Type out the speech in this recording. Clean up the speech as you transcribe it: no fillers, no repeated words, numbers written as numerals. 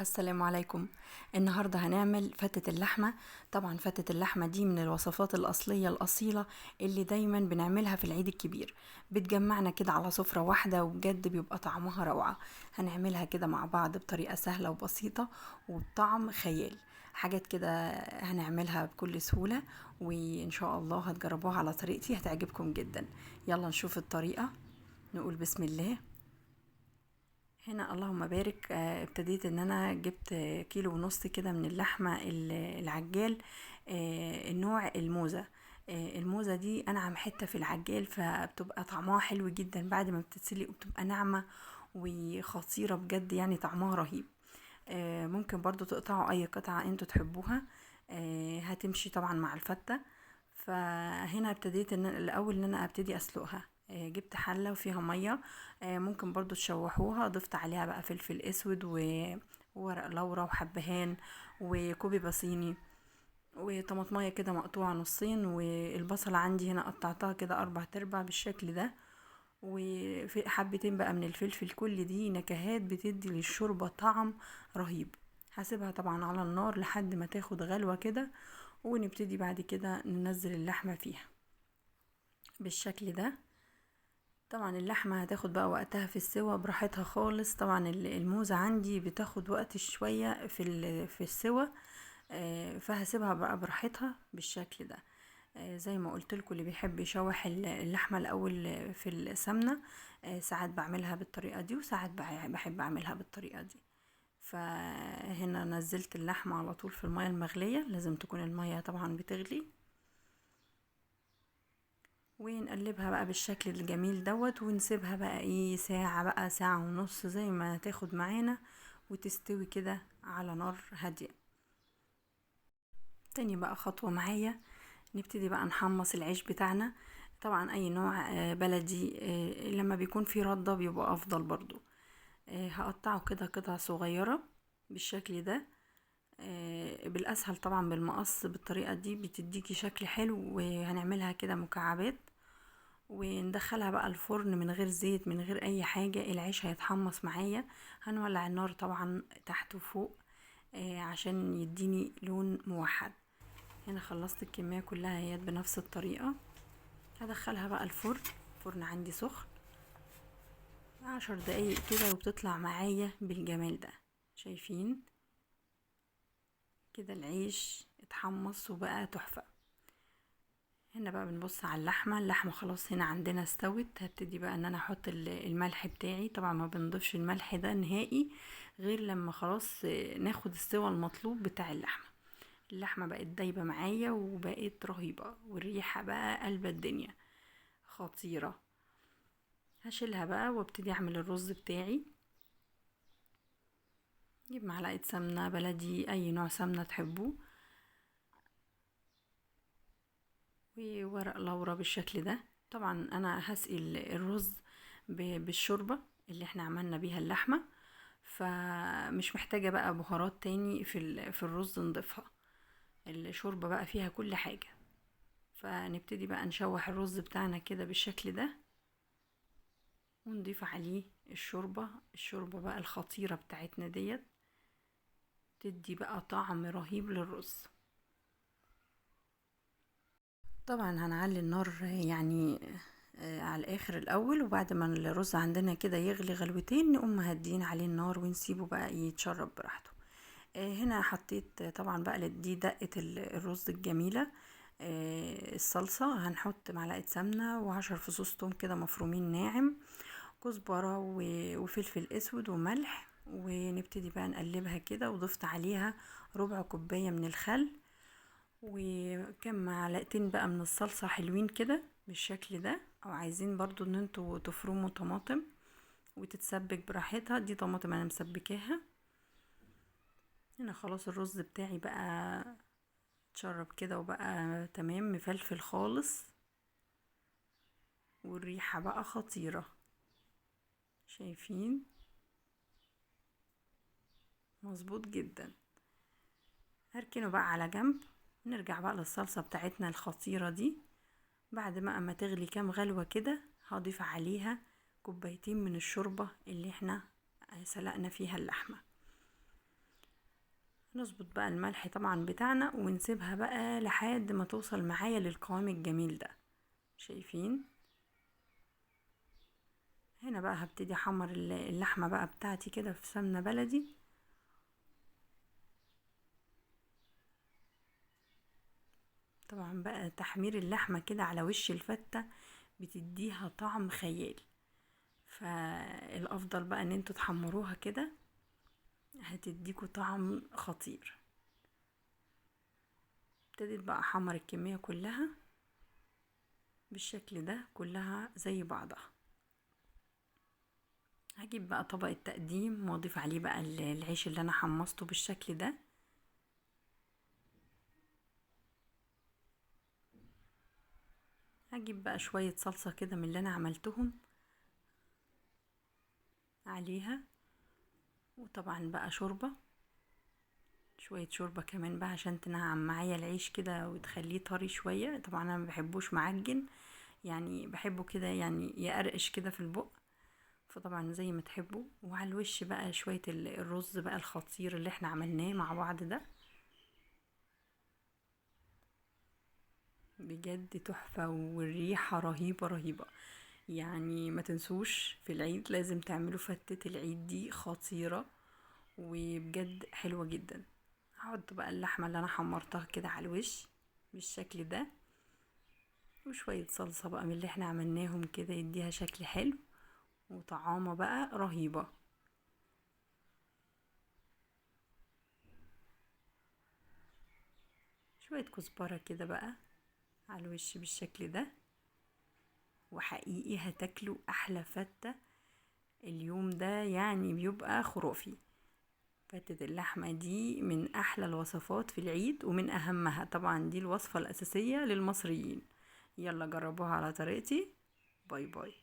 السلام عليكم. النهاردة هنعمل فتة اللحمة. طبعا فتة اللحمة دي من الوصفات الأصلية الأصيلة اللي دايما بنعملها في العيد الكبير، بتجمعنا كده على سفرة واحدة وبجد بيبقى طعمها روعة. هنعملها كده مع بعض بطريقة سهلة وبسيطة وبطعم خيال، حاجات كده هنعملها بكل سهولة، وإن شاء الله هتجربوها على طريقتي هتعجبكم جدا. يلا نشوف الطريقة. نقول بسم الله. هنا اللهم بارك. ابتديت ان انا جبت كيلو ونص كده من اللحمة العجال، النوع الموزة. الموزة دي انعم حتة في العجال، فبتبقى طعمها حلو جدا بعد ما بتتسلق، وبتبقى ناعمة وخطيرة بجد، يعني طعمها رهيب. ممكن برضو تقطعوا اي قطعة انتوا تحبوها، هتمشي طبعا مع الفتة. فهنا ابتديت ان الاول ان انا ابتدي اسلقها. جبت حلة وفيها مية، ممكن برضو تشوحوها. ضفت عليها بقى فلفل اسود وورق لورا وحبهان وكوبي بصيني وطماطمية كده مقطوعة نصين، والبصلة عندي هنا قطعتها كده 4 تربع بالشكل ده، وفي حبتين بقى من الفلفل. كل دي نكهات بتدي للشوربة طعم رهيب. هسيبها طبعا على النار لحد ما تاخد غلوة كده، ونبتدي بعد كده ننزل اللحمة فيها بالشكل ده. طبعا اللحمة هتاخد بقى وقتها في السوا براحتها خالص. طبعا الموزة عندي بتاخد وقت شوية في السوا، فهسيبها بقى براحتها بالشكل ده. زي ما قلت لكم، اللي بيحب يشوح اللحمة الاول في السمنة، ساعات بعملها بالطريقة دي وساعات بحب اعملها بالطريقة دي. فهنا نزلت اللحمة على طول في المية المغلية، لازم تكون المية طبعا بتغلي، ونقلبها بقى بالشكل الجميل دوت، ونسيبها بقى ساعة، بقى ساعة ونص زي ما تاخد معانا، وتستوي كده على نار هادية. تاني بقى خطوة معايا، نبتدي بقى نحمص العيش بتاعنا. طبعا اي نوع بلدي، لما بيكون في ردة بيبقى افضل برضو. هقطعه كده قطع صغيرة بالشكل ده. بالاسهل طبعا بالمقص، بالطريقة دي بتديكي شكل حلو، وهنعملها كده مكعبات وندخلها بقى الفرن من غير زيت من غير اي حاجة. العيش هيتحمص معايا. هنولع النار طبعا تحت وفوق، عشان يديني لون موحد. هنا خلصت الكمية كلها هي بنفس الطريقة. هدخلها بقى الفرن. الفرن عندي سخن 10 دقايق كده، وبتطلع معايا بالجمال ده. شايفين كده العيش اتحمص وبقى تحفة. هنا بقى بنبص على اللحمة خلاص هنا عندنا استوت. هبتدي بقى ان انا احط الملح بتاعي. طبعا ما بنضيفش الملح ده نهائي غير لما خلاص ناخد السوى المطلوب بتاع اللحمة. اللحمة بقت دايبة معايا وبقت رهيبة، والريحة بقى قلب الدنيا خطيرة. هشيلها بقى وابتدي اعمل الرز بتاعي. جيب معلقة سمنة بلدي، اي نوع سمنة تحبوه، وورق لورا بالشكل ده. طبعا انا هسقي الرز بالشوربة اللي احنا عملنا بيها اللحمة، فمش محتاجة بقى بهارات تاني في الرز نضيفها. الشوربة بقى فيها كل حاجة. فنبتدي بقى نشوح الرز بتاعنا كده بالشكل ده، ونضيف عليه الشوربة بقى الخطيرة بتاعتنا ديت، تدي بقى طعم رهيب للرز. طبعا هنعلي النار يعني على الاخر الاول، وبعد ما الرز عندنا كده يغلي غلوتين نقوم مهدين عليه النار ونسيبه بقى يتشرب براحته. هنا حطيت طبعا بقى دي دقة الرز الجميلة. الصلصة هنحط معلقة سمنة و10 فصوص توم كده مفرومين ناعم، كزبرة وفلفل اسود وملح، ونبتدي بقى نقلبها كده. وضفت عليها ربع كوباية من الخل، وكم معلقتين بقى من الصلصة حلوين كده بالشكل ده. او عايزين برضو ان انتوا تفرموا طماطم وتتسبك براحتها، دي طماطم انا مسبكاها. هنا خلاص الرز بتاعي بقى اتشرب كده وبقى تمام مفلفل خالص، والريحة بقى خطيرة. شايفين مظبوط جدا. هركنه بقى على جنب. نرجع بقى للصلصة بتاعتنا الخطيرة دي. بعد ما اما تغلي كام غلوة كده، هضيف عليها كوبايتين من الشوربة اللي احنا سلقنا فيها اللحمة. نظبط بقى الملح طبعا بتاعنا ونسيبها بقى لحد ما توصل معايا للقوام الجميل ده. شايفين؟ هنا بقى هبتدي احمر اللحمة بقى بتاعتي كده في سمنة بلدي. طبعا بقى تحمير اللحمة كده على وش الفتة بتديها طعم خيالي، فالافضل بقى ان انتوا تحمروها كده، هتديكوا طعم خطير. ابتديت بقى احمر الكمية كلها بالشكل ده، كلها زي بعضها. هجيب بقى طبق التقديم واضيف عليه بقى العيش اللي انا حمصته بالشكل ده. هجيب بقى شوية صلصة كده من اللي انا عملتهم عليها، وطبعا بقى شوربة، شوية شوربة كمان بقى عشان تنعم معايا العيش كده وتخليه طري شوية. طبعا انا مبحبوش معجن، يعني بحبه كده يعني يقرقش كده في البق، فطبعا زي ما تحبوا. وعلى الوش بقى شوية الرز بقى الخطير اللي احنا عملناه مع بعض ده، بجد تحفة والريحة رهيبة رهيبة. يعني ما تنسوش في العيد لازم تعملوا فتة العيد دي، خطيرة وبجد حلوة جدا. هحط بقى اللحمة اللي انا حمرتها كده على الوش بالشكل ده، وشوية صلصة بقى من اللي احنا عملناهم كده يديها شكل حلو وطعامة بقى رهيبة. شوية كزبرة كده بقى على الوش بالشكل ده، وحقيقي هتاكلوا احلى فتة اليوم ده، يعني بيبقى خرافي. فتة اللحمة دي من احلى الوصفات في العيد ومن اهمها، طبعا دي الوصفة الاساسية للمصريين. يلا جربوها على طريقتي. باي باي.